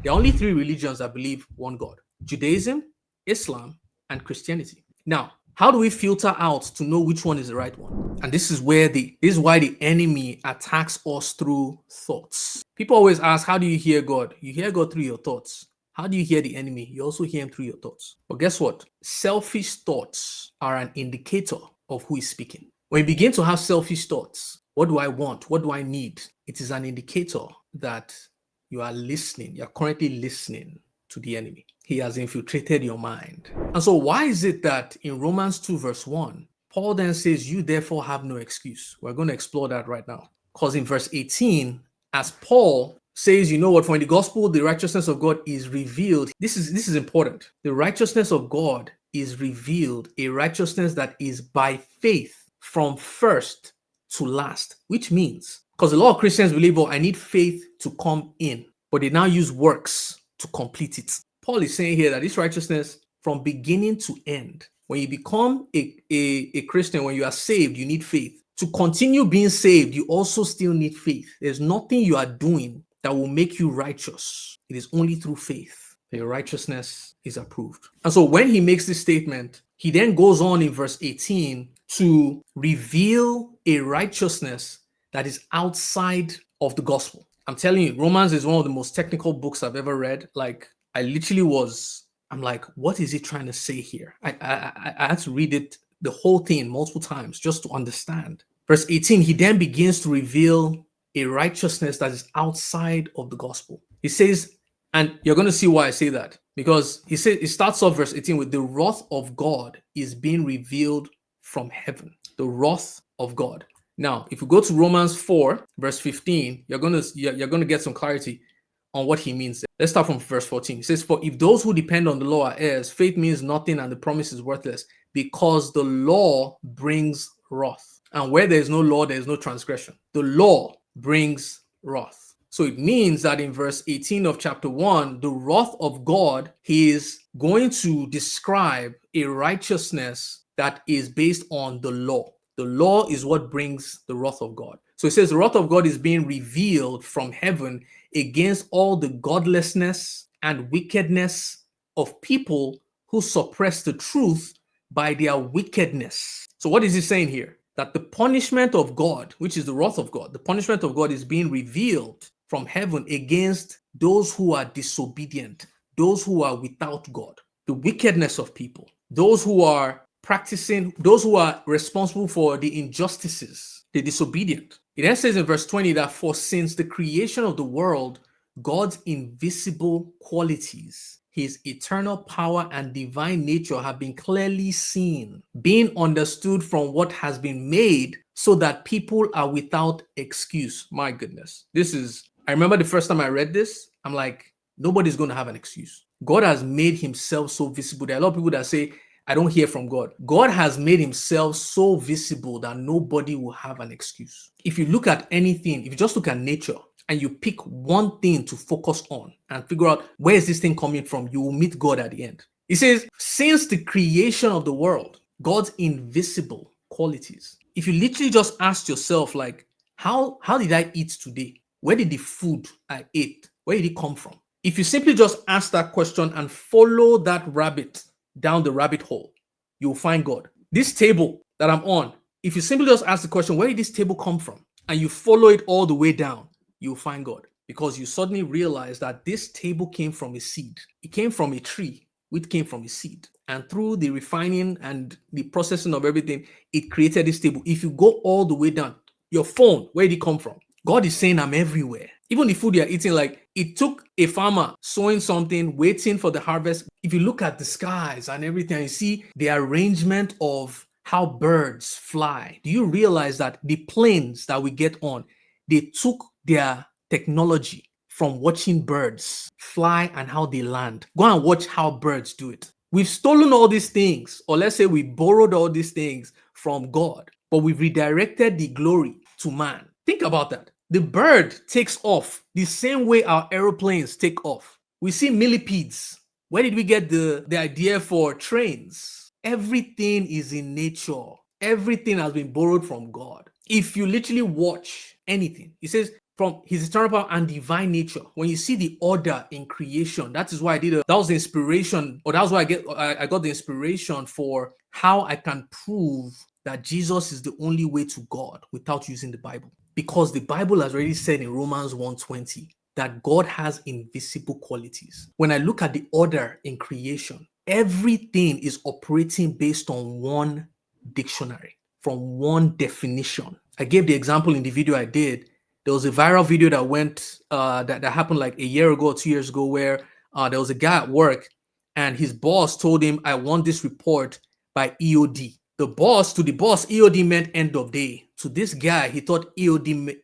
There are only three religions that believe one God: Judaism, Islam, and Christianity. Now, how do we filter out to know which one is the right one? And this is why the enemy attacks us through thoughts. People always ask, how do you hear God? You hear God through your thoughts. How do you hear the enemy? You also hear him through your thoughts. But guess what? Selfish thoughts are an indicator of who is speaking. When you begin to have selfish thoughts, what do I want? What do I need? It is an indicator that you are listening. You are currently listening to the enemy. He has infiltrated your mind. And so why is it that in Romans 2 verse 1, Paul then says, you therefore have no excuse? We're going to explore that right now. Because in verse 18, as Paul says, you know what, for in the gospel, the righteousness of God is revealed. This is important. The righteousness of God is revealed, a righteousness that is by faith from first to last, which means, because a lot of Christians believe, oh, I need faith to come in, but they now use works to complete it. Paul is saying here that this righteousness from beginning to end, when you become a Christian, when you are saved, you need faith. To continue being saved, you also still need faith. There's nothing you are doing that will make you righteous. It is only through faith that your righteousness is approved. And so when he makes this statement, he then goes on in verse 18 to reveal a righteousness that is outside of the gospel. I'm telling you, Romans is one of the most technical books I've ever read. Like, I'm like, what is he trying to say here? I had to read it, the whole thing, multiple times just to understand. Verse 18, he then begins to reveal a righteousness that is outside of the gospel. He says, and you're going to see why I say that, because he says, it starts off verse 18 with the wrath of God is being revealed from heaven. The wrath of God. Now, if you go to Romans 4, verse 15, you're going to get some clarity on what he means. Let's start from verse 14. He says, for if those who depend on the law are heirs, faith means nothing and the promise is worthless, because the law brings wrath. And where there is no law, there is no transgression. The law brings wrath. So it means that in verse 18 of chapter 1, the wrath of God, he is going to describe a righteousness that is based on the law. The law is what brings the wrath of God. So it says the wrath of God is being revealed from heaven against all the godlessness and wickedness of people who suppress the truth by their wickedness. So what is he saying here? That the punishment of God, which is the wrath of God, the punishment of God is being revealed from heaven against those who are disobedient, those who are without God, the wickedness of people, those who are practicing, those who are responsible for the injustices, the disobedient. It then says in verse 20 that for since the creation of the world, God's invisible qualities, his eternal power and divine nature have been clearly seen, being understood from what has been made, so that people are without excuse. My goodness. I remember the first time I read this, I'm like, nobody's going to have an excuse. God has made himself so visible. There are a lot of people that say, I don't hear from God. God has made himself so visible that nobody will have an excuse. If you look at anything, if you just look at nature and you pick one thing to focus on and figure out where is this thing coming from, you will meet God at the end. He says, since the creation of the world, God's invisible qualities. If you literally just ask yourself, like, how did I eat today? Where did the food I ate, where did it come from? If you simply just ask that question and follow that rabbit down the rabbit hole, you'll find God. This table that I'm on, if you simply just ask the question, where did this table come from? And you follow it all the way down, you'll find God. Because you suddenly realize that this table came from a seed. It came from a tree, which came from a seed. And through the refining and the processing of everything, it created this table. If you go all the way down, your phone, where did it come from? God is saying, I'm everywhere. Even the food you're eating, like it took a farmer sowing something, waiting for the harvest. If you look at the skies and everything, you see the arrangement of how birds fly. Do you realize that the planes that we get on, they took their technology from watching birds fly and how they land? Go and watch how birds do it. We've stolen all these things, or let's say we borrowed all these things from God, but we've redirected the glory to man. Think about that. The bird takes off the same way our aeroplanes take off. We see millipedes. Where did we get the idea for trains? Everything is in nature. Everything has been borrowed from God. If you literally watch anything, it says from his eternal power and divine nature. When you see the order in creation, that is why that was the inspiration, or that was why I got the inspiration for how I can prove that Jesus is the only way to God without using the Bible. Because the Bible has already said in Romans 1:20 that God has invisible qualities. When I look at the order in creation, everything is operating based on one dictionary, from one definition. I gave the example in the video I did. There was a viral video that went that happened like a year ago or 2 years ago, where there was a guy at work and his boss told him, I want this report by EOD. To the boss, EOD meant end of day. To this guy, he thought EOD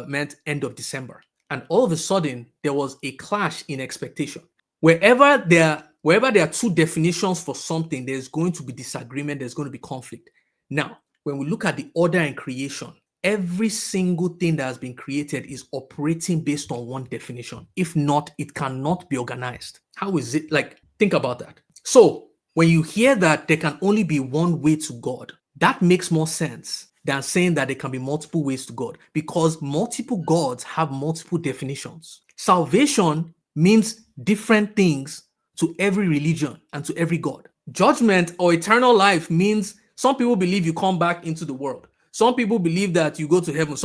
meant end of December. And all of a sudden, there was a clash in expectation. Wherever there are two definitions for something, there's going to be disagreement, there's going to be conflict. Now, when we look at the order in creation, every single thing that has been created is operating based on one definition. If not, it cannot be organized. How is it? Like, think about that. So when you hear that there can only be one way to God, that makes more sense than saying that there can be multiple ways to God, because multiple gods have multiple definitions. Salvation means different things to every religion and to every God. Judgment or eternal life means some people believe you come back into the world. Some people believe that you go to heaven.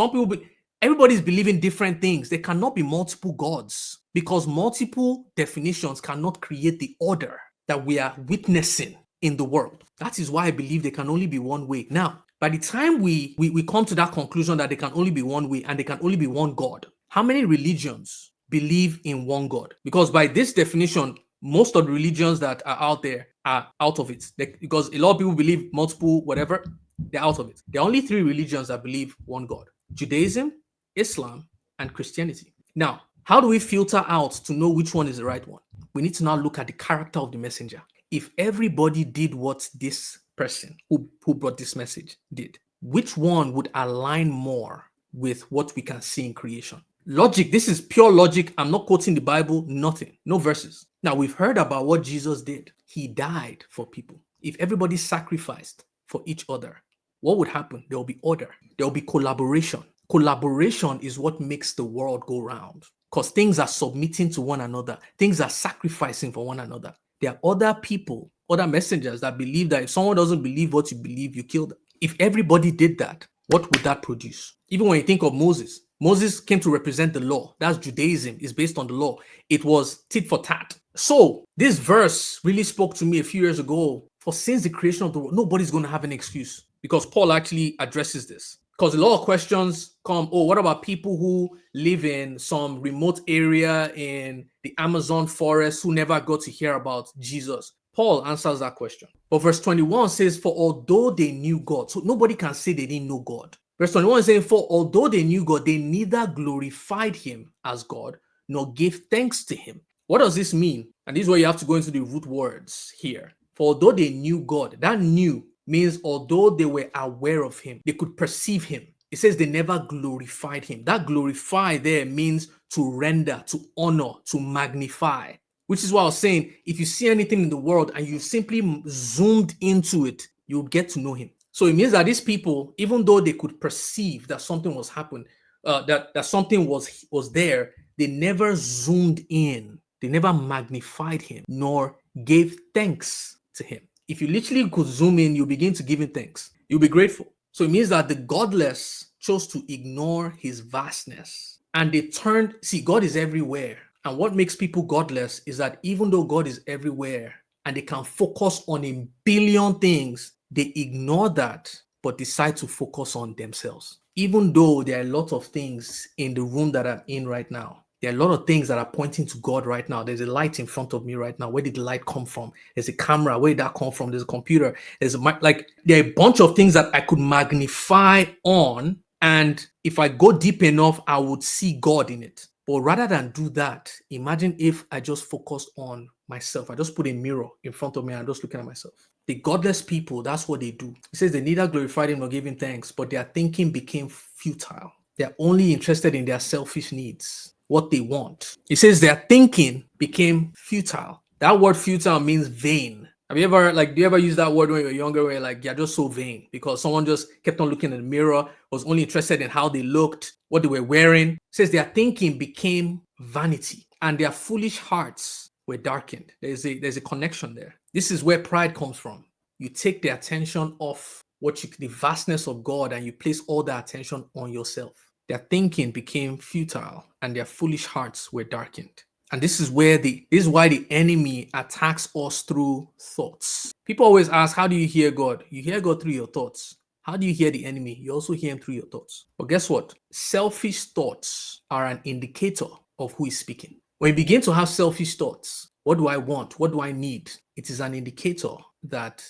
Everybody's believing different things. There cannot be multiple gods, because multiple definitions cannot create the order that we are witnessing in the world. That is why I believe there can only be one way. Now, by the time we come to that conclusion that there can only be one way and there can only be one God, how many religions believe in one God? Because by this definition, most of the religions that are out there are out of it. Because a lot of people believe multiple whatever, they're out of it. There are only three religions that believe one God: Judaism, Islam, and Christianity. Now, how do we filter out to know which one is the right one? We need to now look at the character of the messenger. If everybody did what this person who brought this message did, which one would align more with what we can see in creation? Logic, this is pure logic. I'm not quoting the Bible, nothing, no verses. Now, we've heard about what Jesus did. He died for people. If everybody sacrificed for each other, what would happen? There will be order. There will be collaboration. Collaboration is what makes the world go round, because things are submitting to one another. Things are sacrificing for one another. There are other people, other messengers that believe that if someone doesn't believe what you believe, you kill them. If everybody did that, what would that produce? Even when you think of Moses, Moses came to represent the law. That's Judaism. It's based on the law. It was tit for tat. So this verse really spoke to me a few years ago. For since the creation of the world, nobody's going to have an excuse, because Paul actually addresses this. Because a lot of questions come, oh, what about people who live in some remote area in the Amazon forest who never got to hear about Jesus? Paul answers that question. But verse 21 says, for although they knew God, so nobody can say they didn't know God. Verse 21 is saying, for although they knew God, they neither glorified him as God, nor gave thanks to him. What does this mean? And this is where you have to go into the root words here. For although they knew God, that knew means although they were aware of him, they could perceive him. It says they never glorified him. That glorify there means to render, to honor, to magnify. Which is why I was saying, if you see anything in the world and you simply zoomed into it, you'll get to know him. So it means that these people, even though they could perceive that something was happening, that something was there, they never zoomed in. They never magnified him, nor gave thanks to him. If you literally could zoom in, you begin to give him thanks. You'll be grateful. So it means that the godless chose to ignore his vastness. And they turned, see, God is everywhere. And what makes people godless is that even though God is everywhere and they can focus on a billion things, they ignore that, but decide to focus on themselves. Even though there are a lot of things in the room that I'm in right now, there are a lot of things that are pointing to God right now. There's a light in front of me right now. Where did the light come from? There's a camera. Where did that come from? There's a computer. There are a bunch of things that I could magnify on. And if I go deep enough, I would see God in it. But rather than do that, imagine if I just focused on myself. I just put a mirror in front of me and I'm just looking at myself. The godless people, that's what they do. It says they neither glorified him nor gave him thanks, but their thinking became futile. They're only interested in their selfish needs, what they want. It says their thinking became futile. That word futile means vain. Have you ever, do you ever use that word when you're younger, where you're just so vain because someone just kept on looking in the mirror, was only interested in how they looked, what they were wearing. It says their thinking became vanity and their foolish hearts were darkened. There's a connection there. This is where pride comes from. You take the attention off the vastness of God and you place all the attention on yourself. Their thinking became futile and their foolish hearts were darkened. And this is why the enemy attacks us through thoughts. People always ask, how do you hear God? You hear God through your thoughts. How do you hear the enemy? You also hear him through your thoughts. But guess what? Selfish thoughts are an indicator of who is speaking. When you begin to have selfish thoughts, what do I want? What do I need? It is an indicator that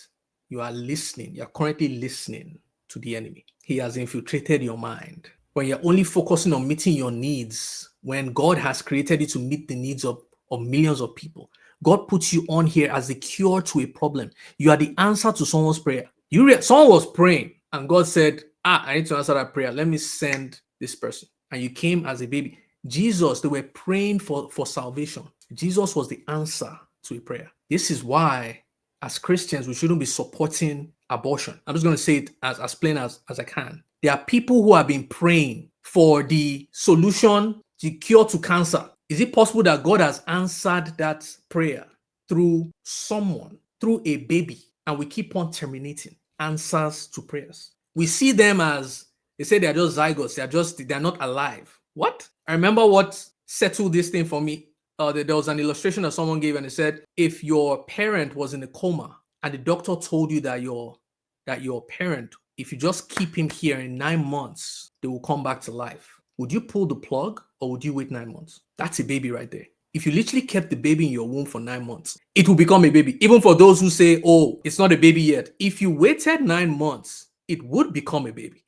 you are listening. You are currently listening to the enemy. He has infiltrated your mind. When you're only focusing on meeting your needs, when God has created you to meet the needs of millions of people, God puts you on here as the cure to a problem. You are the answer to someone's prayer. Someone was praying and God said, I need to answer that prayer. Let me send this person. And you came as a baby. Jesus, they were praying for salvation. Jesus was the answer to a prayer. This is why, as Christians, we shouldn't be supporting abortion. I'm just going to say it as plain as I can. There are people who have been praying for the solution, the cure to cancer. Is it possible that God has answered that prayer through someone, through a baby, and we keep on terminating answers to prayers? We see them as, they say they're just zygotes, they're not alive. What? I remember what settled this thing for me. There was an illustration that someone gave, and it said, if your parent was in a coma and the doctor told you that your parent, if you just keep him here in 9 months, they will come back to life. Would you pull the plug or would you wait 9 months? That's a baby right there. If you literally kept the baby in your womb for 9 months, it will become a baby. Even for those who say, oh, it's not a baby yet. If you waited 9 months, it would become a baby.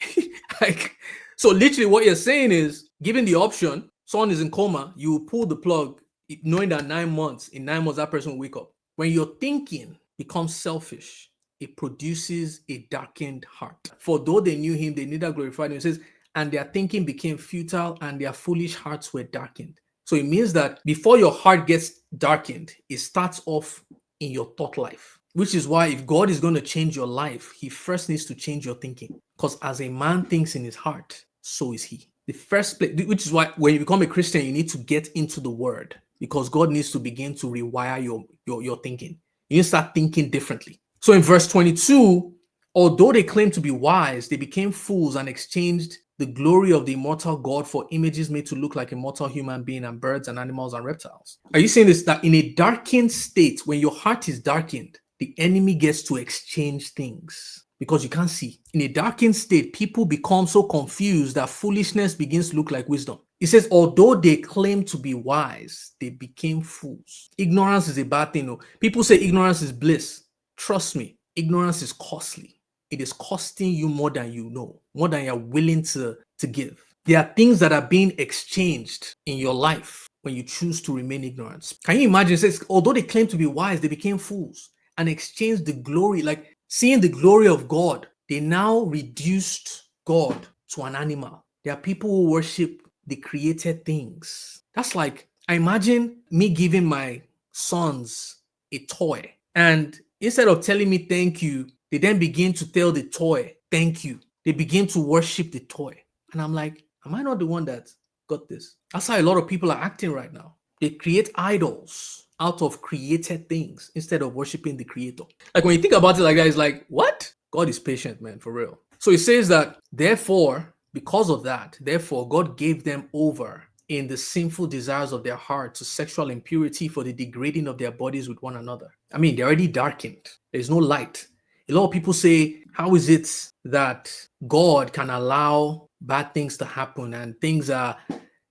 So literally what you're saying is, given the option, someone is in coma, you will pull the plug, knowing that in 9 months, that person will wake up. When your thinking becomes selfish, it produces a darkened heart. For though they knew him, they neither glorified him. It says, and their thinking became futile and their foolish hearts were darkened. So it means that before your heart gets darkened, it starts off in your thought life. Which is why if God is going to change your life, he first needs to change your thinking. Because as a man thinks in his heart, so is he. The first place, which is why when you become a Christian, you need to get into the word. Because God needs to begin to rewire your thinking. You need to start thinking differently. So in verse 22, although they claimed to be wise, they became fools and exchanged the glory of the immortal God for images made to look like a mortal human being and birds and animals and reptiles. Are you saying this? That in a darkened state, when your heart is darkened, the enemy gets to exchange things because you can't see. In a darkened state, people become so confused that foolishness begins to look like wisdom. It says, although they claim to be wise, they became fools. Ignorance is a bad thing. No? People say ignorance is bliss. Trust me, ignorance is costly. It is costing you more than you know, more than you're willing to give. There are things that are being exchanged in your life when you choose to remain ignorant. Can you imagine? It says, although they claim to be wise, they became fools and exchanged the glory, like seeing the glory of God. They now reduced God to an animal. There are people who worship the created things. That's like, I imagine me giving my sons a toy, and instead of telling me thank you, they then begin to tell the toy thank you. They begin to worship the toy. And I'm like, am I not the one that got this? That's how a lot of people are acting right now. They create idols out of created things instead of worshiping the creator. Like when you think about it like that, it's like, what? God is patient, man, for real. So it says that, therefore, because of that, therefore, God gave them over in the sinful desires of their heart to sexual impurity for the degrading of their bodies with one another. I mean, they're already darkened. There's no light. A lot of people say, how is it that God can allow bad things to happen and things are,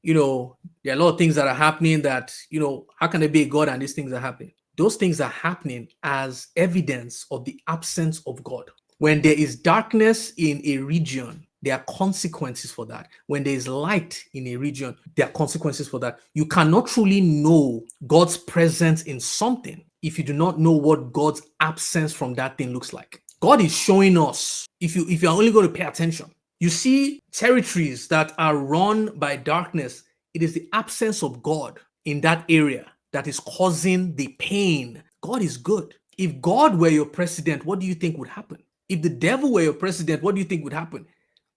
there are a lot of things that are happening that, how can there be a God and these things are happening? Those things are happening as evidence of the absence of God. When there is darkness in a region, there are consequences for that. When there is light in a region, there are consequences for that. You cannot truly know God's presence in something if you do not know what God's absence from that thing looks like. God is showing us, if you're only going to pay attention. You see territories that are run by darkness, it is the absence of God in that area that is causing the pain. God is good. If God were your president, what do you think would happen? If the devil were your president, what do you think would happen?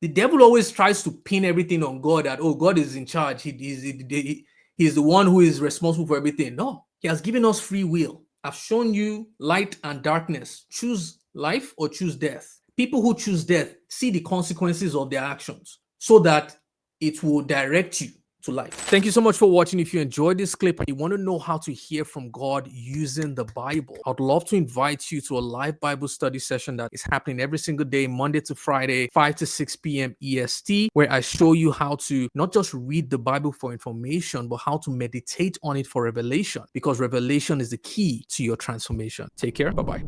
The devil always tries to pin everything on God, that, oh, God is in charge. He's the one who is responsible for everything. No, he has given us free will. I've shown you light and darkness. Choose life or choose death. People who choose death see the consequences of their actions so that it will direct you to life. Thank you so much for watching. If you enjoyed this clip and you want to know how to hear from God using the Bible, I'd love to invite you to a live Bible study session that is happening every single day, Monday to Friday, 5 to 6 p.m. EST, where I show you how to not just read the Bible for information, but how to meditate on it for revelation, because revelation is the key to your transformation. Take care. Bye-bye.